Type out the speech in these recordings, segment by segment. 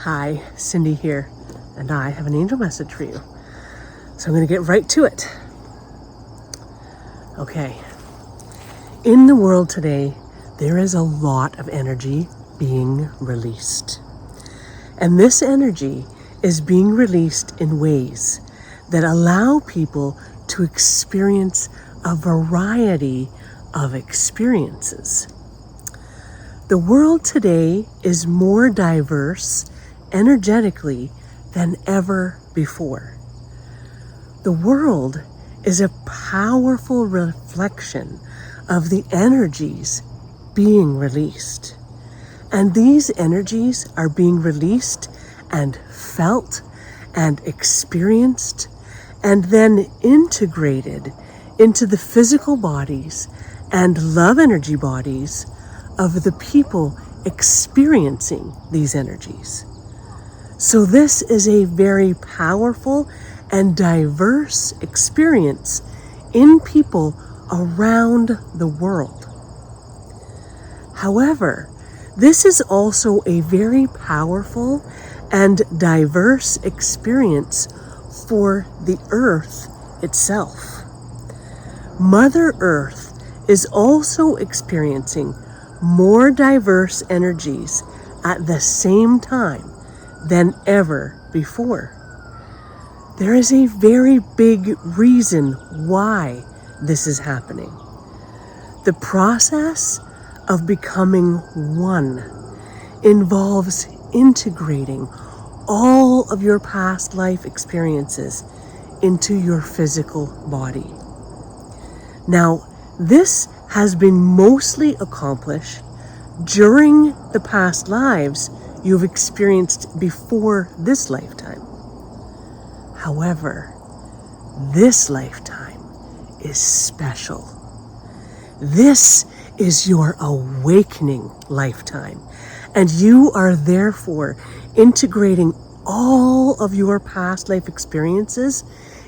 Hi, Cindy here, and I have an angel message for you. So I'm going to get right to it. Okay. In the world today, there is a lot of energy being released. And this energy is being released in ways that allow people to experience a variety of experiences. The world today is more diverse energetically than ever before. The world is a powerful reflection of the energies being released. And these energies are being released and felt and experienced and then integrated into the physical bodies and love energy bodies of the people experiencing these energies. So this is a very powerful and diverse experience in people around the world. However, this is also a very powerful and diverse experience for the Earth itself. Mother Earth is also experiencing more diverse energies at the same time than ever before. There is a very big reason why this is happening. The process of becoming one involves integrating all of your past life experiences into your physical body. Now, this has been mostly accomplished during the past lives you've experienced before this lifetime. However, this lifetime is special. This is your awakening lifetime, and you are therefore integrating all of your past life experiences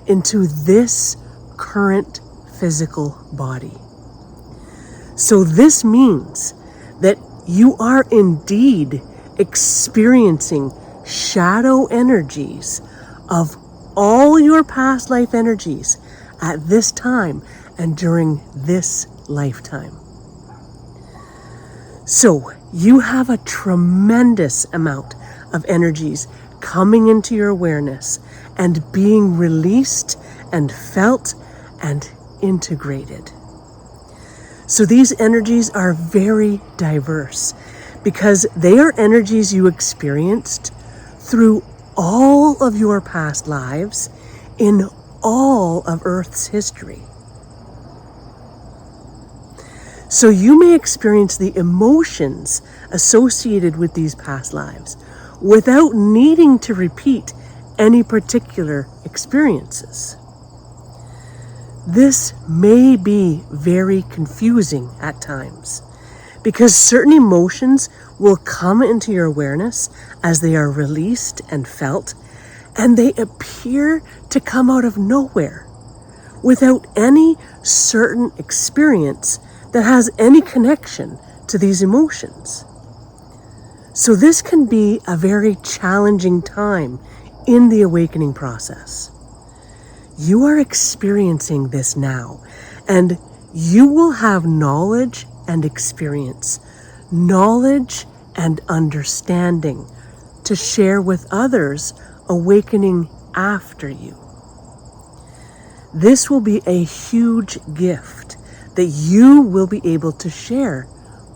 into this current physical body. So this means that you are indeed experiencing shadow energies of all your past life energies at this time and during this lifetime. So you have a tremendous amount of energies coming into your awareness and being released and felt and integrated. So these energies are very diverse because they are energies you experienced through all of your past lives in all of Earth's history. So you may experience the emotions associated with these past lives without needing to repeat any particular experiences. This may be very confusing at times because certain emotions will come into your awareness as they are released and felt, and they appear to come out of nowhere without any certain experience that has any connection to these emotions. So this can be a very challenging time in the awakening process. You are experiencing this now, and you will have knowledge and experience, knowledge and understanding to share with others awakening after you. This will be a huge gift that you will be able to share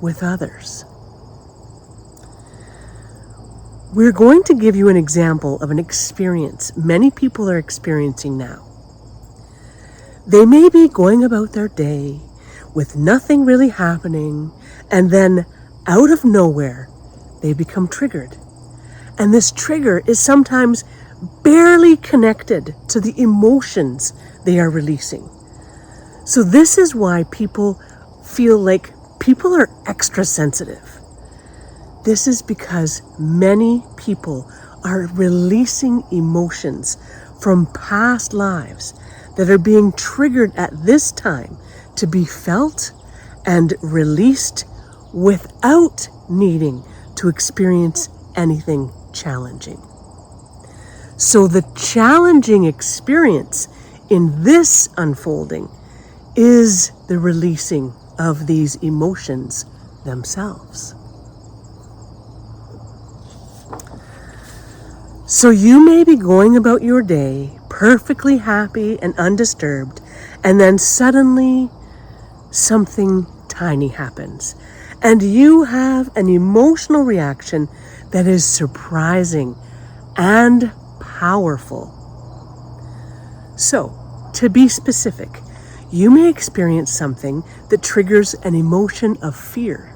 with others. We're going to give you an example of an experience many people are experiencing now. They may be going about their day with nothing really happening, and then out of nowhere, they become triggered. And this trigger is sometimes barely connected to the emotions they are releasing. So this is why people feel like people are extra sensitive. This is because many people are releasing emotions from past lives that are being triggered at this time to be felt and released without needing to experience anything challenging. So the challenging experience in this unfolding is the releasing of these emotions themselves. So you may be going about your day perfectly happy and undisturbed, and then suddenly something tiny happens, and you have an emotional reaction that is surprising and powerful. So, to be specific, you may experience something that triggers an emotion of fear.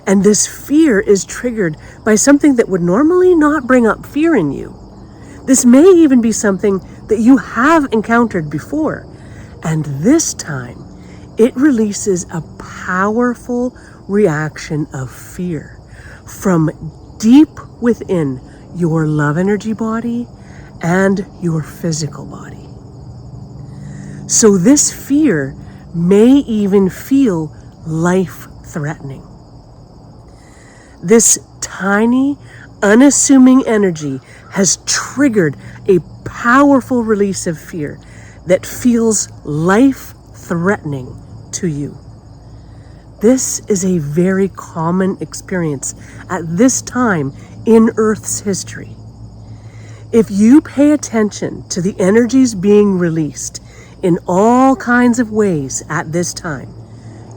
And this fear is triggered by something that would normally not bring up fear in you. This may even be something that you have encountered before. And this time, it releases a powerful reaction of fear from deep within your love energy body and your physical body. So this fear may even feel life-threatening. This tiny, unassuming energy has triggered a powerful release of fear that feels life-threatening to you. This is a very common experience at this time in Earth's history. If you pay attention to the energies being released in all kinds of ways at this time,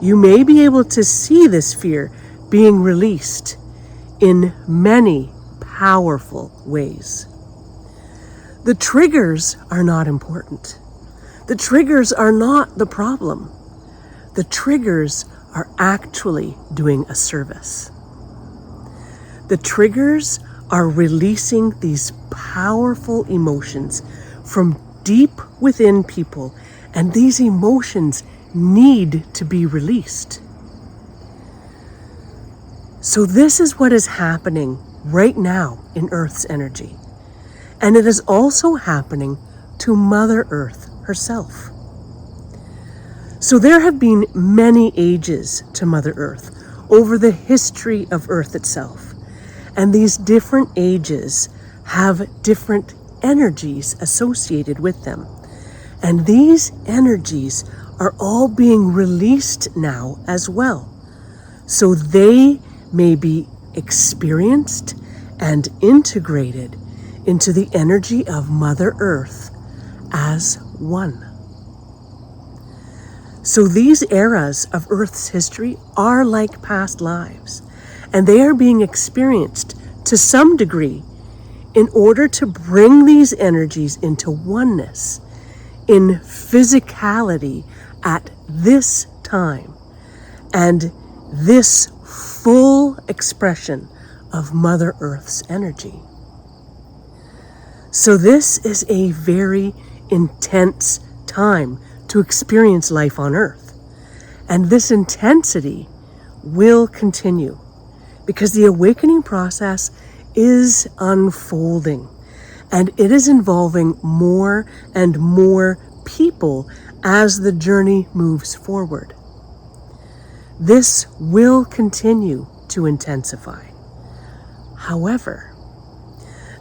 you may be able to see this fear being released in many powerful ways. The triggers are not important. The triggers are not the problem. The triggers are actually doing a service. The triggers are releasing these powerful emotions from deep within people, and these emotions need to be released. So this is what is happening right now in Earth's energy. And it is also happening to Mother Earth herself. So there have been many ages to Mother Earth over the history of Earth itself. And these different ages have different energies associated with them. And these energies are all being released now as well. So they may be experienced and integrated into the energy of Mother Earth as one. So these eras of Earth's history are like past lives, and they are being experienced to some degree in order to bring these energies into oneness in physicality at this time, and this full expression of Mother Earth's energy. So this is a very intense time to experience life on Earth. And this intensity will continue because the awakening process is unfolding, and it is involving more and more people as the journey moves forward. This will continue to intensify. However,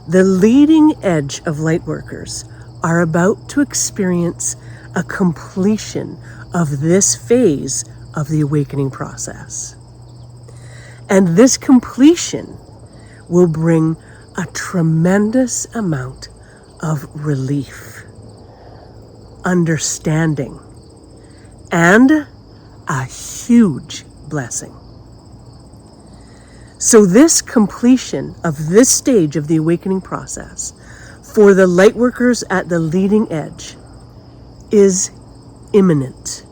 the leading edge of lightworkers are about to experience a completion of this phase of the awakening process. And this completion will bring a tremendous amount of relief, understanding, and a huge blessing. So this completion of this stage of the awakening process for the lightworkers at the leading edge is imminent.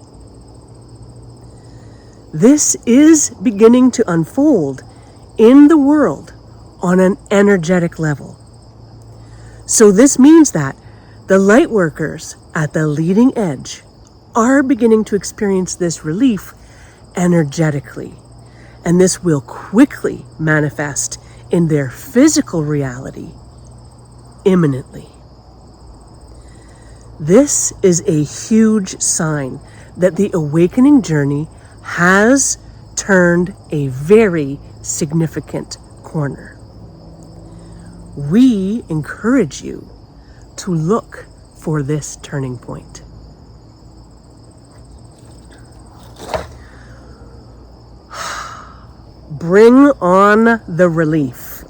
This is beginning to unfold in the world on an energetic level. So this means that the lightworkers at the leading edge are beginning to experience this relief energetically, and this will quickly manifest in their physical reality imminently. This is a huge sign that the awakening journey has turned a very significant corner. we encourage you to look for this turning point. Bring on the relief.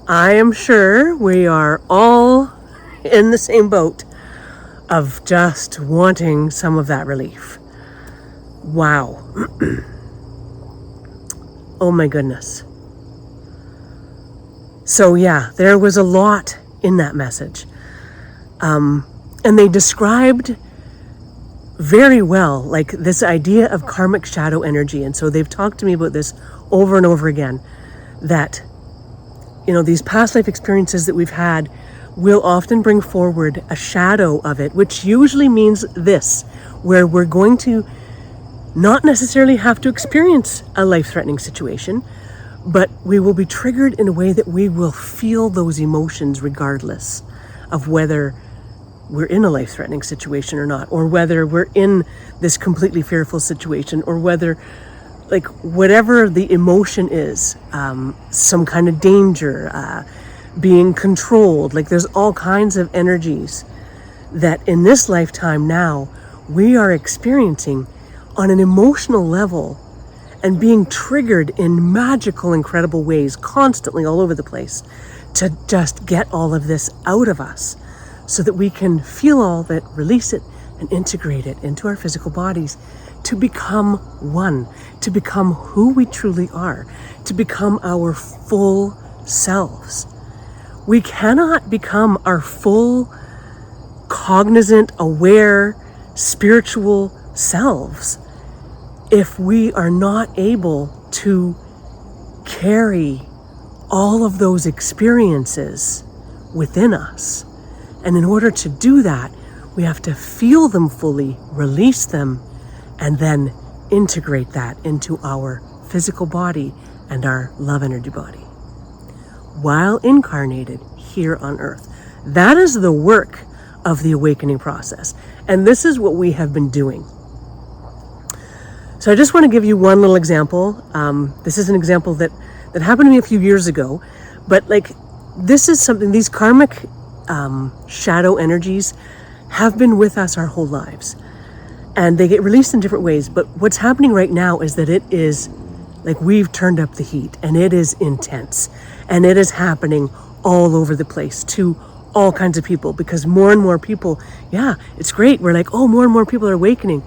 I am sure we are all in the same boat of just wanting some of that relief. Wow. Oh my goodness. So yeah, there was a lot in that message. And they described very well, like this idea of karmic shadow energy. And so they've talked to me about this over and over again, that, you know, these past life experiences that we've had will often bring forward a shadow of it, which usually means this, where we're going to not necessarily have to experience a life-threatening situation, but we will be triggered in a way that we will feel those emotions regardless of whether we're in a life-threatening situation or not, or whether we're in this completely fearful situation, or whether, like, whatever the emotion is, some kind of danger, being controlled. Like, there's all kinds of energies that in this lifetime now we are experiencing on an emotional level and being triggered in magical, incredible ways constantly all over the place to just get all of this out of us, so that we can feel all of it, release it, and integrate it into our physical bodies to become one, to become who we truly are, to become our full selves. We cannot become our full, cognizant, aware, spiritual selves if we are not able to carry all of those experiences within us. And in order to do that, we have to feel them fully, release them, and then integrate that into our physical body and our love energy body while incarnated here on earth. That is the work of the awakening process. And this is what we have been doing. So I just want to give you one little example. This is an example that happened to me a few years ago, but like, this is something, these karmic shadow energies have been with us our whole lives, and they get released in different ways. But what's happening right now is that it is like we've turned up the heat, and it is intense, and it is happening all over the place to all kinds of people, because more and more people, yeah, it's great. We're like, oh, more and more people are awakening.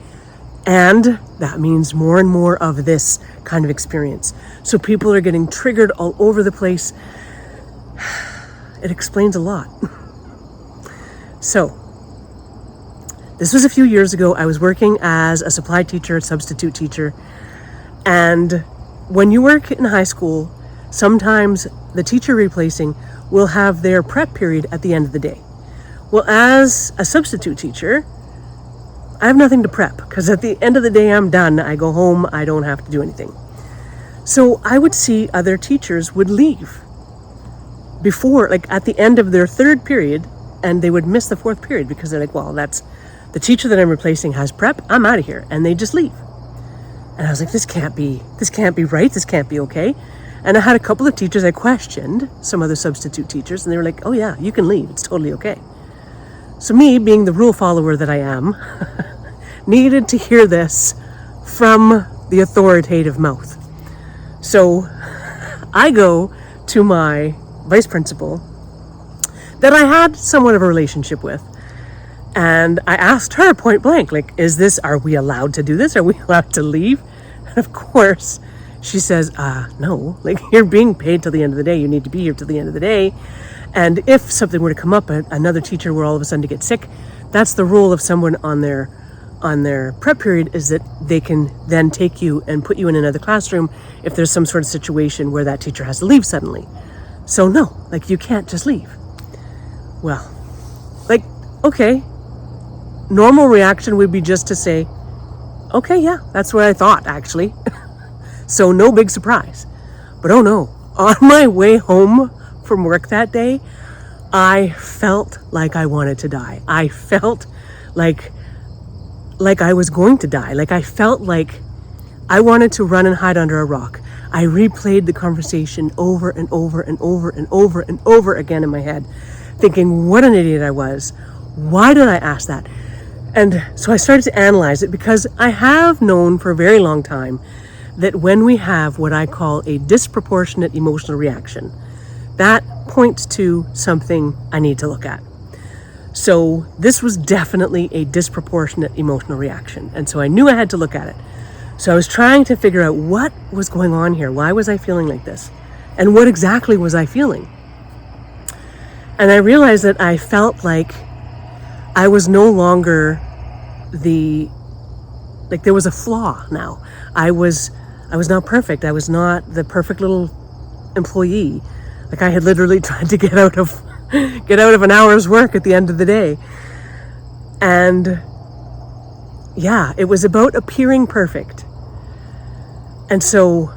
And that means more and more of this kind of experience. So people are getting triggered all over the place. It explains a lot. So, this was a few years ago. I was working as a supply teacher, substitute teacher. And when you work in high school, sometimes the teacher replacing will have their prep period at the end of the day. Well, as a substitute teacher, I have nothing to prep, because at the end of the day, I'm done. I go home. I don't have to do anything. So I would see other teachers would leave before, like at the end of their third period, and they would miss the fourth period because they're like, well, that's the teacher that I'm replacing has prep. I'm out of here. And they just leave. And I was like, this can't be right. This can't be okay. And I had a couple of teachers I questioned, some other substitute teachers, and they were like, oh yeah, you can leave. It's totally okay. So me, being the rule follower that I am, needed to hear this from the authoritative mouth. So I go to my vice principal that I had somewhat of a relationship with, and I asked her point blank, like, are we allowed to do this? Are we allowed to leave? And of course, she says, no, like, you're being paid till the end of the day. You need to be here till the end of the day. And if something were to come up, another teacher were all of a sudden to get sick, that's the role of someone on their prep period, is that they can then take you and put you in another classroom if there's some sort of situation where that teacher has to leave suddenly. So no, like, you can't just leave. Well, like, okay, normal reaction would be just to say, okay, yeah, that's what I thought, actually. So no big surprise. But oh no, on my way home from work that day, I felt like I wanted to die. I felt like I was going to die. Like, I felt like I wanted to run and hide under a rock. I replayed the conversation over and over and over and over and over again in my head, thinking what an idiot I was. Why did I ask that? And so I started to analyze it, because I have known for a very long time that when we have what I call a disproportionate emotional reaction, that points to something I need to look at. So this was definitely a disproportionate emotional reaction. And so I knew I had to look at it. So I was trying to figure out what was going on here. Why was I feeling like this? And what exactly was I feeling? And I realized that I felt like I was no longer there was a flaw now. I was not perfect. I was not the perfect little employee. Like I had literally tried to get out of an hour's work at the end of the day. And yeah, it was about appearing perfect. And so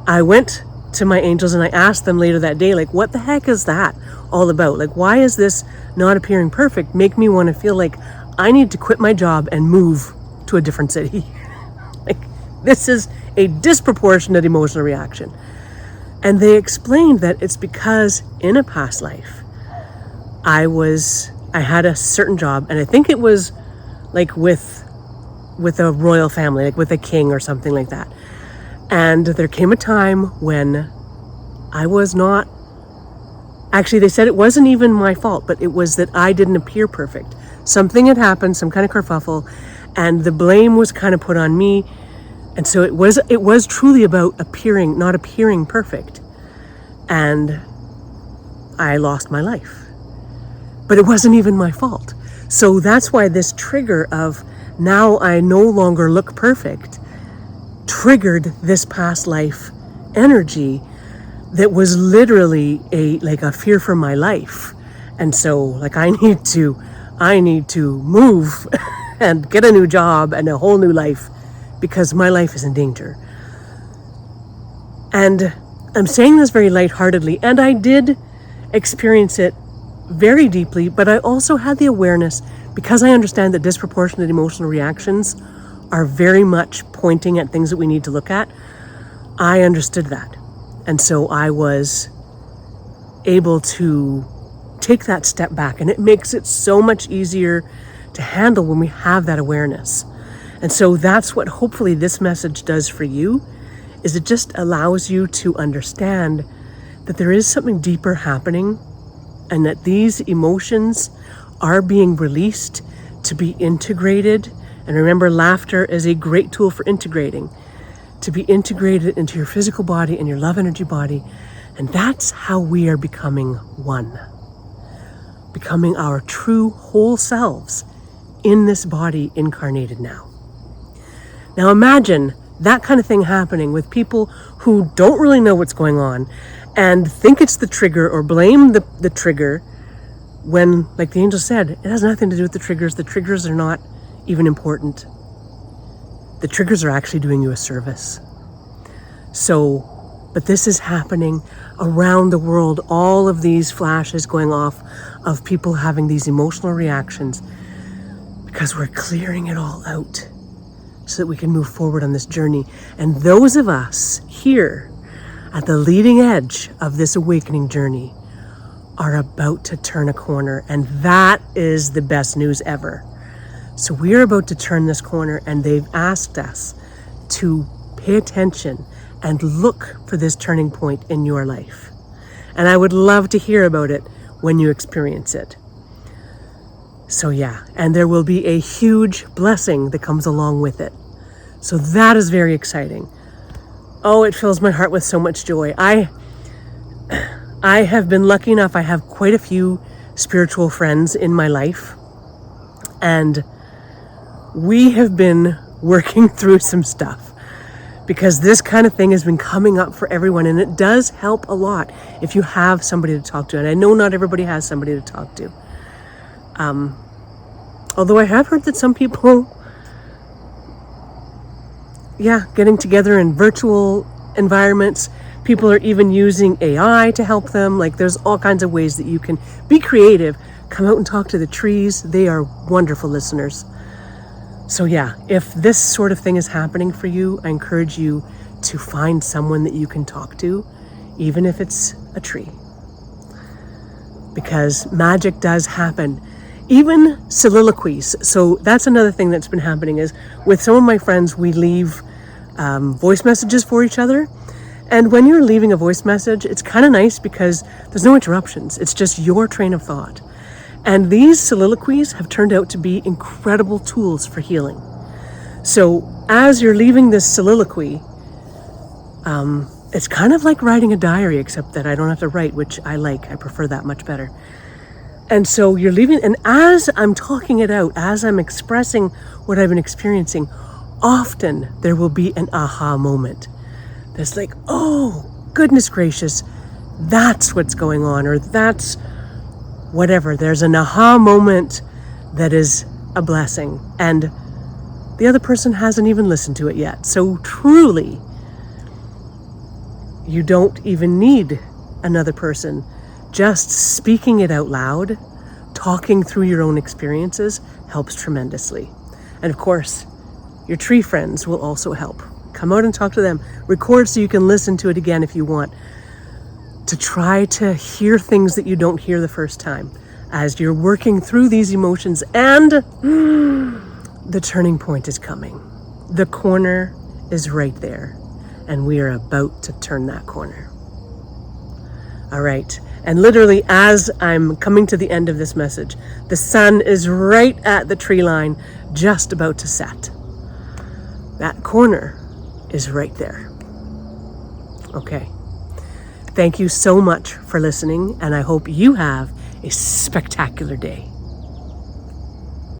I went to my angels and I asked them later that day, like, what the heck is that all about? Like, why is this not appearing perfect make me want to feel like I need to quit my job and move to a different city? Like, this is a disproportionate emotional reaction. And they explained that it's because in a past life, I had a certain job, and I think it was like with a royal family, like with a king or something like that. And there came a time when I was not, actually they said it wasn't even my fault, but it was that I didn't appear perfect. Something had happened, some kind of kerfuffle, and the blame was kind of put on me. And so it was truly about not appearing perfect. And I lost my life. But it wasn't even my fault. So that's why this trigger of now I no longer look perfect triggered this past life energy that was literally a fear for my life. And so like I need to move and get a new job and a whole new life because my life is in danger. And I'm saying this very lightheartedly, and I did experience it very deeply, but I also had the awareness, because I understand that disproportionate emotional reactions are very much pointing at things that we need to look at. I understood that. And so I was able to take that step back, and it makes it so much easier to handle when we have that awareness. And so that's what hopefully this message does for you, is it just allows you to understand that there is something deeper happening, and that these emotions are being released to be integrated. And remember, laughter is a great tool for integrating, to be integrated into your physical body and your love energy body. And that's how we are becoming one, becoming our true whole selves in this body incarnated now. Now imagine that kind of thing happening with people who don't really know what's going on and think it's the trigger or blame the trigger when, like the angel said, it has nothing to do with the triggers. The triggers are not even important. The triggers are actually doing you a service. So, but this is happening around the world. All of these flashes going off of people having these emotional reactions because we're clearing it all out so that we can move forward on this journey. And those of us here at the leading edge of this awakening journey are about to turn a corner, and that is the best news ever. So we are about to turn this corner, and they've asked us to pay attention and look for this turning point in your life. And I would love to hear about it when you experience it. So yeah, and there will be a huge blessing that comes along with it. So that is very exciting. Oh, it fills my heart with so much joy. I have been lucky enough, I have quite a few spiritual friends in my life, and we have been working through some stuff because this kind of thing has been coming up for everyone, and it does help a lot if you have somebody to talk to. And I know not everybody has somebody to talk to. Although I have heard that some people, getting together in virtual environments, people are even using AI to help them. Like, there's all kinds of ways that you can be creative. Come out and talk to the trees. They are wonderful listeners. So yeah, if this sort of thing is happening for you, I encourage you to find someone that you can talk to, even if it's a tree. Because magic does happen. Even soliloquies. So that's another thing that's been happening is with some of my friends, we leave voice messages for each other. And when you're leaving a voice message, it's kind of nice because there's no interruptions. It's just your train of thought. And these soliloquies have turned out to be incredible tools for healing. So as you're leaving this soliloquy, it's kind of like writing a diary, except that I don't have to write, which I like. I prefer that much better. And so you're leaving, and as I'm talking it out, as I'm expressing what I've been experiencing, often there will be an aha moment. There's like, oh, goodness gracious, that's what's going on, or that's whatever. There's an aha moment that is a blessing, and the other person hasn't even listened to it yet. So truly, you don't even need another person. Just speaking it out loud, talking through your own experiences helps tremendously. And of course, your tree friends will also help. Come out and talk to them. Record so you can listen to it again if you want. To try to hear things that you don't hear the first time as you're working through these emotions, and the turning point is coming. The corner is right there, and we are about to turn that corner. All right. And literally, as I'm coming to the end of this message, the sun is right at the tree line, just about to set. That corner is right there. Okay. Thank you so much for listening, and I hope you have a spectacular day.